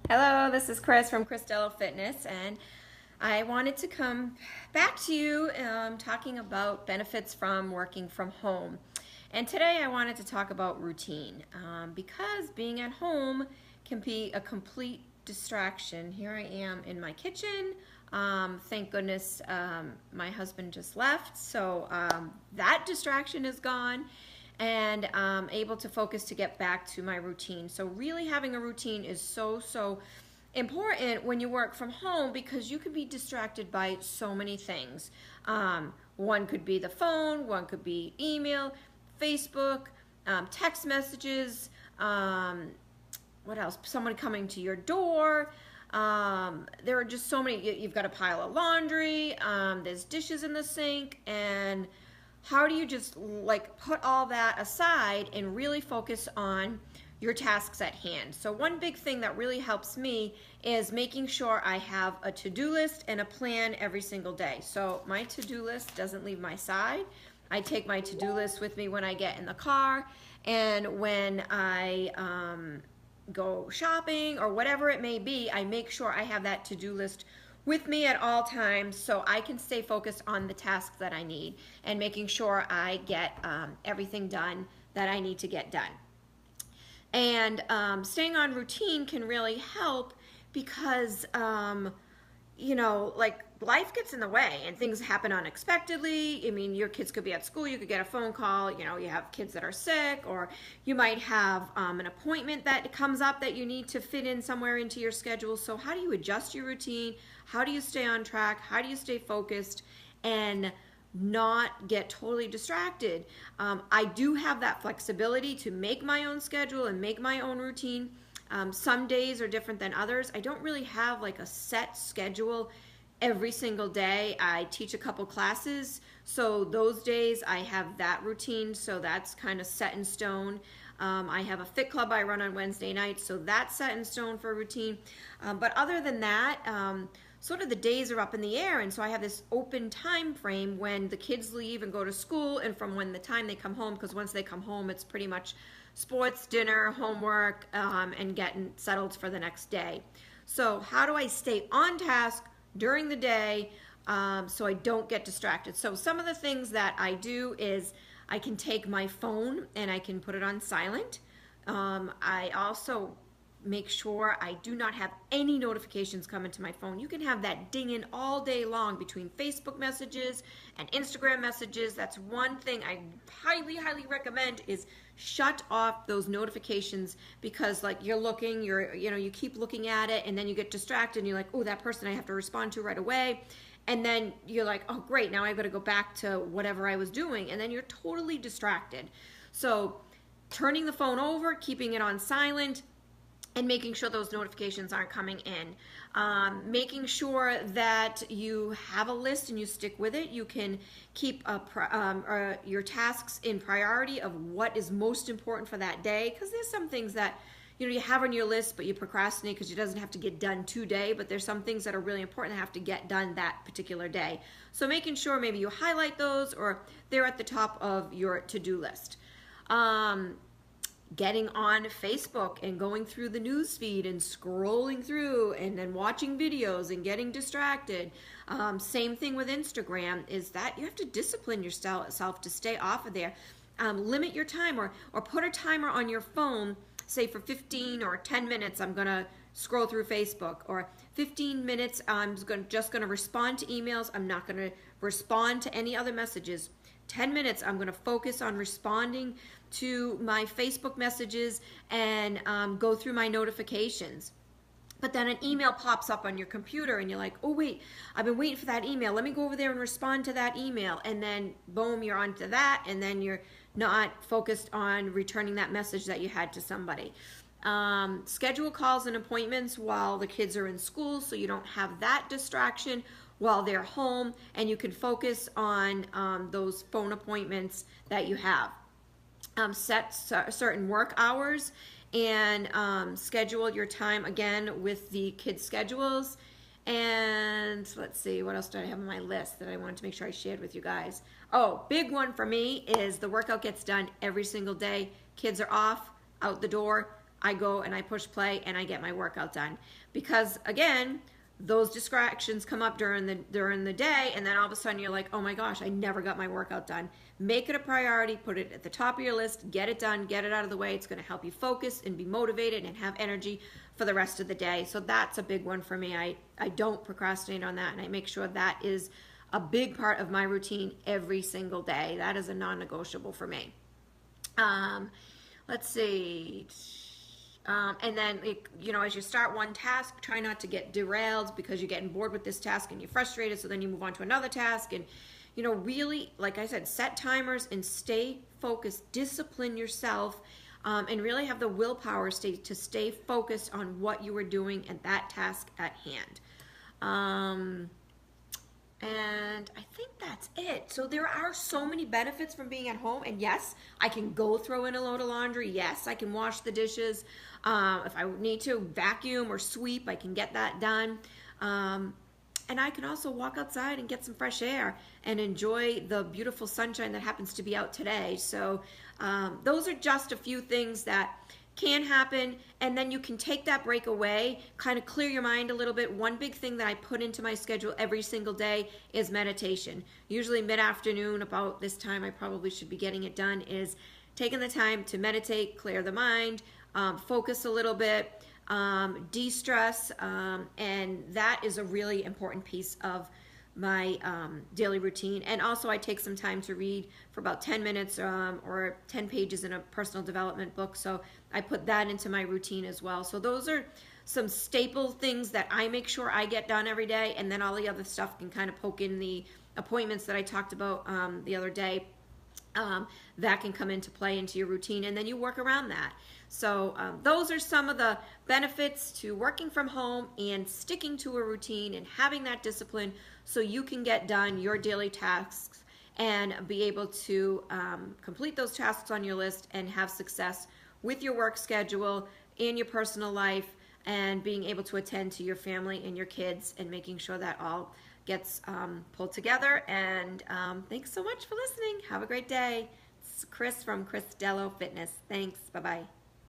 Hello, this is Chris from Cristello Fitness, and I wanted to come back to you talking about benefits from working from home. And today I wanted to talk about routine because being at home can be a complete distraction. Here I am in my kitchen. Thank goodness my husband just left, so that distraction is gone and able to focus to get back to my routine. So really having a routine is so important when you work from home because you can be distracted by so many things. One could be the phone, one could be email, Facebook, text messages, what else? Someone coming to your door. There are just so many. You've got a pile of laundry, there's dishes in the sink, and how do you just like put all that aside and really focus on your tasks at hand? So one big thing that really helps me is making sure I have a to-do list and a plan every single day. So my to-do list doesn't leave my side. I take my to-do list with me when I get in the car and when I go shopping or whatever it may be. I make sure I have that to-do list with me at all times so I can stay focused on the tasks that I need and making sure I get everything done that I need to get done. And staying on routine can really help because you know, like life gets in the way and things happen unexpectedly. I mean, your kids could be at school, you could get a phone call, you know, you have kids that are sick, or you might have an appointment that comes up that you need to fit in somewhere into your schedule. So how do you adjust your routine? How do you stay on track? How do you stay focused and not get totally distracted? I do have that flexibility to make my own schedule and make my own routine. Some days are different than others. I don't really have like a set schedule every single day. I teach a couple classes, so those days I have that routine, so that's kind of set in stone. I have a fit club I run on Wednesday nights, so that's set in stone for routine. But other than that, sort of the days are up in the air, and so I have this open time frame when the kids leave and go to school and from when the time they come home, because once they come home it's pretty much sports, dinner, homework, and getting settled for the next day. So how do I stay on task during the day so I don't get distracted? So some of the things that I do is I can take my phone and I can put it on silent. I also make sure I do not have any notifications come into my phone. You can have that dinging all day long between Facebook messages and Instagram messages. That's one thing I highly recommend is shut off those notifications, because like you're looking, you keep looking at it and then you get distracted and you're like, oh, that person I have to respond to right away. And then you're like, oh great, now I've got to go back to whatever I was doing, and then you're totally distracted. So turning the phone over, keeping it on silent, and making sure those notifications aren't coming in. Making sure that you have a list and you stick with it. You can keep your tasks in priority of what is most important for that day, because there's some things that you have on your list but you procrastinate because it doesn't have to get done today, but there's some things that are really important that have to get done that particular day. So making sure maybe you highlight those or they're at the top of your to-do list. Getting on Facebook and going through the news feed and scrolling through and then watching videos and getting distracted. Same thing with Instagram, is that you have to discipline yourself to stay off of there. Limit your time or put a timer on your phone, say for 15 or 10 minutes I'm going to scroll through Facebook, or 15 minutes I'm just going to respond to emails. I'm not going to respond to any other messages. 10 minutes I'm going to focus on responding to my Facebook messages and go through my notifications. But then an email pops up on your computer and you're like, oh wait, I've been waiting for that email. Let me go over there and respond to that email. And then boom, you're onto that, and then you're not focused on returning that message that you had to somebody. Schedule calls and appointments while the kids are in school so you don't have that distraction while they're home, and you can focus on those phone appointments that you have. Set certain work hours and schedule your time again with the kids' schedules. And let's see, what else do I have on my list that I wanted to make sure I shared with you guys? Oh, big one for me is the workout gets done every single day. Kids are off, out the door, I go and I push play and I get my workout done. Because again, those distractions come up during the day, and then all of a sudden you're like, oh my gosh, I never got my workout done. Make it a priority, put it at the top of your list, get it done, get it out of the way. It's going to help you focus and be motivated and have energy for the rest of the day. So that's a big one for me. I don't procrastinate on that, and I make sure that is a big part of my routine every single day. That is a non-negotiable for me. Let's see. And then, as you start one task, try not to get derailed because you're getting bored with this task and you're frustrated. So then you move on to another task. And, really, like I said, set timers and stay focused. Discipline yourself and really have the willpower to stay focused on what you are doing and that task at hand. And I think that's it. So there are so many benefits from being at home. And yes, I can go throw in a load of laundry. Yes, I can wash the dishes. If I need to vacuum or sweep, I can get that done. And I can also walk outside and get some fresh air and enjoy the beautiful sunshine that happens to be out today. So those are just a few things that can happen, and then you can take that break away, kind of clear your mind a little bit. One big thing that I put into my schedule every single day is meditation. Usually mid-afternoon, about this time I probably should be getting it done, is taking the time to meditate, clear the mind, focus a little bit, de-stress, and that is a really important piece of my daily routine. And also I take some time to read for about 10 minutes or 10 pages in a personal development book. So I put that into my routine as well. So those are some staple things that I make sure I get done every day. And then all the other stuff can kind of poke in the appointments that I talked about the other day. That can come into play into your routine, and then you work around that. So those are some of the benefits to working from home and sticking to a routine and having that discipline so you can get done your daily tasks and be able to complete those tasks on your list and have success with your work schedule and your personal life, and being able to attend to your family and your kids and making sure that all gets pulled together. And thanks so much for listening. Have a great day. It's Chris from Chris Dello Fitness. Thanks. Bye-bye.